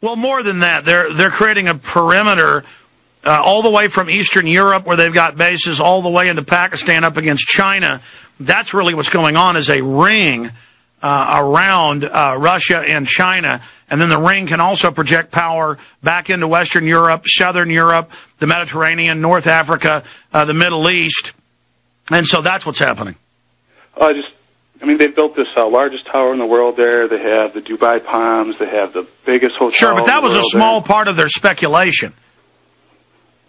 Well, more than that, they're creating a perimeter all the way from Eastern Europe, where they've got bases, all the way into Pakistan up against China. That's really what's going on, is a ring around Russia and China. And then the ring can also project power back into Western Europe, Southern Europe, the Mediterranean, North Africa, the Middle East. And so that's what's happening. They built this largest tower in the world there. They have the Dubai Palms. They have the biggest hotel. Sure, but that was a small part of their speculation.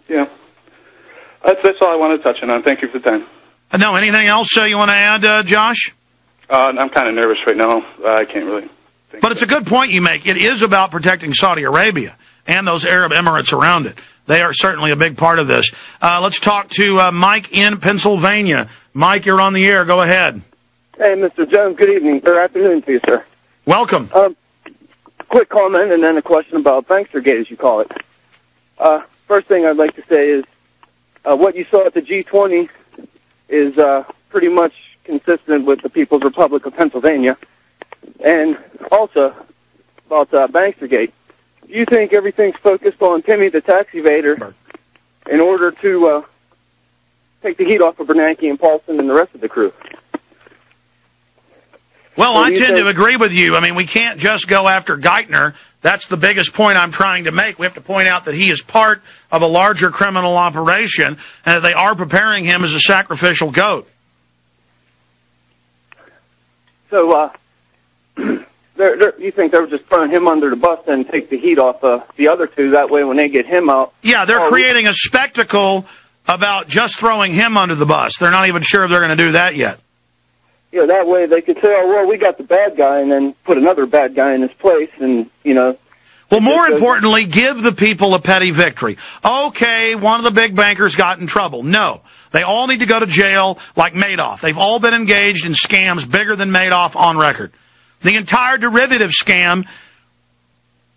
Yeah. That's all I want to touch on. Thank you for the time. No, anything else you want to add, Josh? I'm kind of nervous right now. I can't really think. But it's a good point you make. It is about protecting Saudi Arabia and those Arab Emirates around it. They are certainly a big part of this. Let's talk to Mike in Pennsylvania. Mike, you're on the air. Go ahead. Hey, Mr. Jones. Good evening or afternoon to you, sir. Welcome. Quick comment and then a question about Bankstergate, as you call it. First thing I'd like to say is what you saw at the G20 is pretty much consistent with the People's Republic of Pennsylvania. And also about Bankstergate. Do you think everything's focused on Timmy the tax evader in order to take the heat off of Bernanke and Paulson and the rest of the crew? Well, I tend to agree with you. We can't just go after Geithner. That's the biggest point I'm trying to make. We have to point out that he is part of a larger criminal operation and that they are preparing him as a sacrificial goat. So, you think they were just throwing him under the bus and take the heat off the other two? That way when they get him out... Yeah, they're creating a spectacle about just throwing him under the bus. They're not even sure if they're going to do that yet. Yeah, that way they could say, oh, well, we got the bad guy, and then put another bad guy in his place, and, Well, more importantly, give the people a petty victory. Okay, one of the big bankers got in trouble. No. They all need to go to jail like Madoff. They've all been engaged in scams bigger than Madoff on record. The entire derivative scam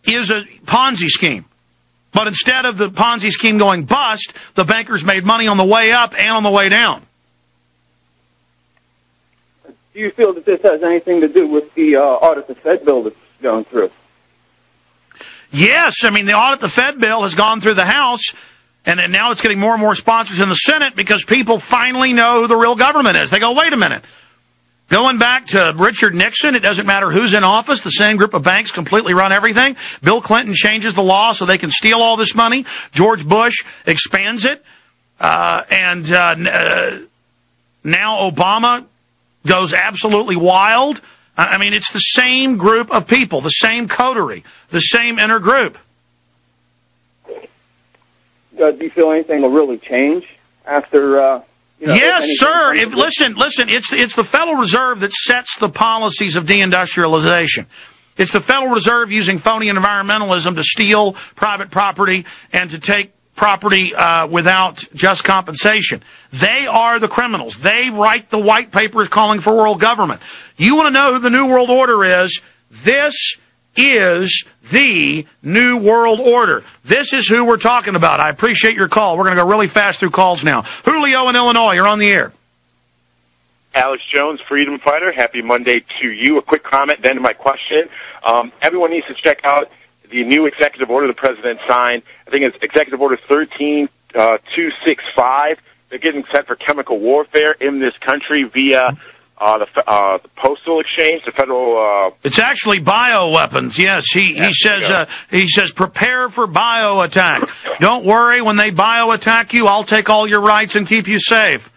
is a Ponzi scheme. But instead of the Ponzi scheme going bust, the bankers made money on the way up and on the way down. Do you feel that this has anything to do with the audit the Fed bill that's going through? Yes, the audit the Fed bill has gone through the House, and now it's getting more and more sponsors in the Senate because people finally know who the real government is. They go, wait a minute. Going back to Richard Nixon, it doesn't matter who's in office. The same group of banks completely run everything. Bill Clinton changes the law so they can steal all this money. George Bush expands it. And now Obama goes absolutely wild. It's the same group of people, the same coterie, the same inner group. Do you feel anything will really change after... yes, sir. Listen, it's the Federal Reserve that sets the policies of deindustrialization. It's the Federal Reserve using phony environmentalism to steal private property and to take property without just compensation. They are the criminals. They write the white papers calling for world government. You want to know who the New World Order is? This is the New World Order. This is who we're talking about. I appreciate your call. We're going to go really fast through calls now. Julio in Illinois, you're on the air. Alex Jones, Freedom Fighter. Happy Monday to you. A quick comment, then to my question. Everyone needs to check out the new executive order the president signed. I think it's Executive Order 13265. They're getting set for chemical warfare in this country via the postal exchange, the federal. It's actually bioweapons. Yes, he says prepare for bio attack. Don't worry, when they bio attack you, I'll take all your rights and keep you safe.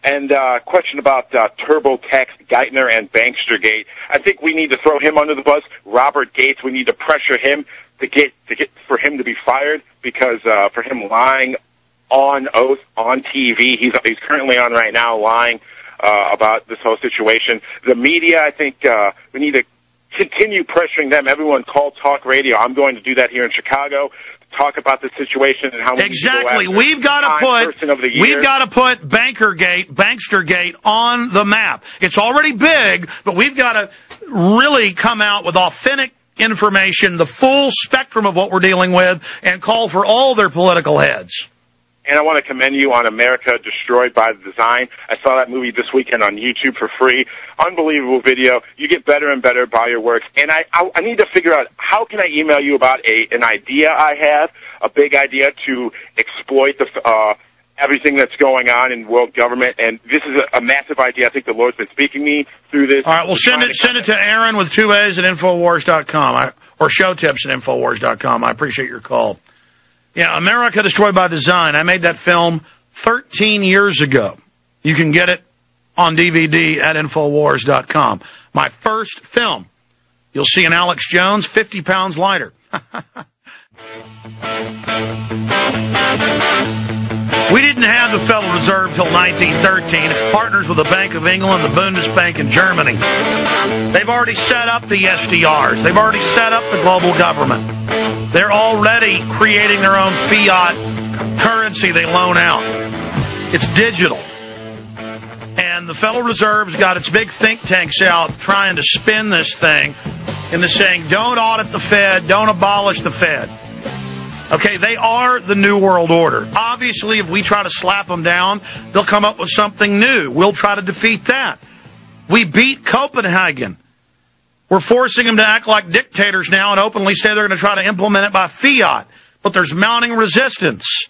And question about TurboTax, Geithner, and Bankstergate. I think we need to throw him under the bus. Robert Gates, we need to pressure him to get for him to be fired because for him lying on oath on TV, he's currently on right now lying about this whole situation. The media, I think we need to continue pressuring them. Everyone call talk radio. I'm going to do that here in Chicago. Talk about the situation and how exactly we've got to put Bankstergate on the map. It's already big, but we've got to really come out with authentic information, the full spectrum of what we're dealing with, and call for all their political heads. And I want to commend you on America Destroyed by Design. I saw that movie this weekend on YouTube for free. Unbelievable video. You get better and better by your work. And I need to figure out, how can I email you about an idea I have, a big idea to exploit everything that's going on in world government. And this is a massive idea. I think the Lord's been speaking me through this. All right, well, send it to Aaron with 2 A's at Infowars.com or showtips at Infowars.com. I appreciate your call. Yeah, America Destroyed by Design. I made that film 13 years ago. You can get it on DVD at Infowars.com. My first film. You'll see an Alex Jones 50 pounds lighter. We didn't have the Federal Reserve till 1913. It's partners with the Bank of England, the Bundesbank in Germany. They've already set up the SDRs. They've already set up the global government. They're already creating their own fiat currency they loan out. It's digital. And the Federal Reserve's got its big think tanks out trying to spin this thing into saying, don't audit the Fed, don't abolish the Fed. Okay, they are the New World Order. Obviously, if we try to slap them down, they'll come up with something new. We'll try to defeat that. We beat Copenhagen. We're forcing them to act like dictators now and openly say they're going to try to implement it by fiat. But there's mounting resistance.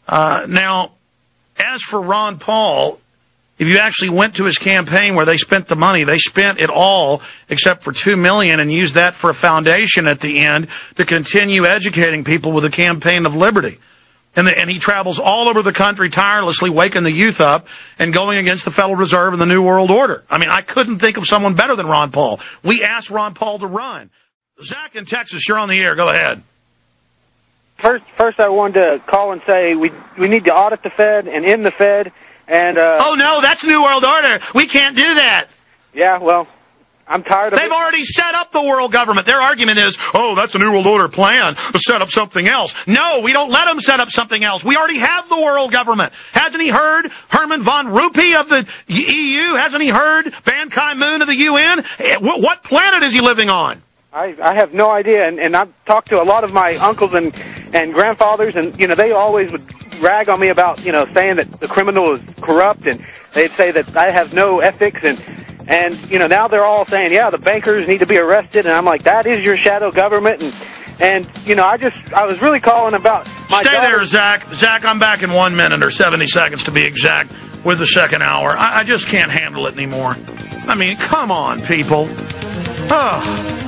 Now, as for Ron Paul, if you actually went to his campaign where they spent the money, they spent it all except for $2 million and used that for a foundation at the end to continue educating people with the Campaign of Liberty. And he travels all over the country tirelessly, waking the youth up and going against the Federal Reserve and the New World Order. I mean, I couldn't think of someone better than Ron Paul. We asked Ron Paul to run. Zach in Texas, you're on the air. Go ahead. First, I wanted to call and say we need to audit the Fed and end the Fed. And oh no, that's New World Order. We can't do that. Yeah, well, I'm tired of it. They've already set up the world government. Their argument is, oh, that's a New World Order plan to set up something else. No, we don't let them set up something else. We already have the world government. Hasn't he heard Herman von Rompuy of the EU? Hasn't he heard Ban Ki-moon of the UN? What planet is he living on? I have no idea, and I've talked to a lot of my uncles and grandfathers, and, you know, they always would rag on me about, you know, saying that the criminal is corrupt, and they'd say that I have no ethics, and you know, now they're all saying, yeah, the bankers need to be arrested, and I'm like, that is your shadow government, and you know, I was really calling about my Stay daughter. there, Zach. Zach, I'm back in 1 minute or 70 seconds to be exact with the second hour. I just can't handle it anymore. I mean, come on, people. Oh.